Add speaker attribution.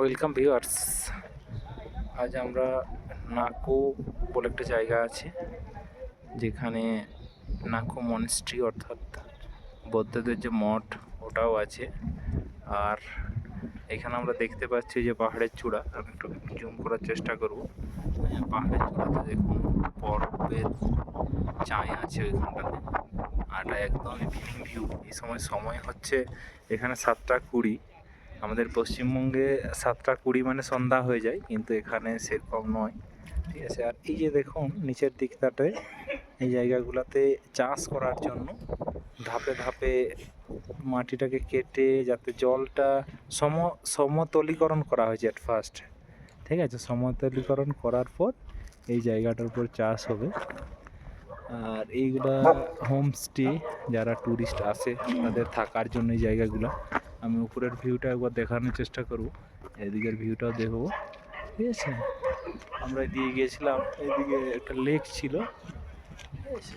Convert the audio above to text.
Speaker 1: Welcome viewers. আজ আমরা নাকো বলে একটা জায়গা আছে, যেখানে নাকো মনেস্ট্রি অর্থাৎ বৌদ্ধদের যে মঠ ওটাও আছে। আর এখানে আমরা দেখতে পাচ্ছি যে পাহাড়ের চূড়া, আমি একটু জুম করার চেষ্টা করব। পাহাড়ের চূড়াতে দেখুন বরফের ছায়া আছে ওইখানটাতে, আর এটা একদম ইভিনিং ভিউ। এই সময় হচ্ছে এখানে 7টা 20। আমাদের পশ্চিমবঙ্গে 7টা 20 মানে সন্ধ্যা হয়ে যায়, কিন্তু এখানে সেরকম নয়, ঠিক আছে। আর এই যে দেখুন নিচের দিকটাতে এই জায়গাগুলোতে চাষ করার জন্য ধাপে ধাপে মাটিটাকে কেটে যাতে জলটা সমতলীকরণ করা হয়েছে এট ফার্স্ট, ঠিক আছে। সমতলীকরণ করার পর এই জায়গাটার উপর চাষ হবে। আর এইগুলা হোমস্টে, যারা ট্যুরিস্ট আসে তাদের থাকার জন্য এই জায়গাগুলো। আমি উপরের ভিউটা একবার দেখানোর চেষ্টা করব, এদিকের ভিউটাও দেখবো, ঠিক আছে। আমরা এদিকে গিয়েছিলাম, এদিকে একটা লেক ছিল, ঠিক আছে।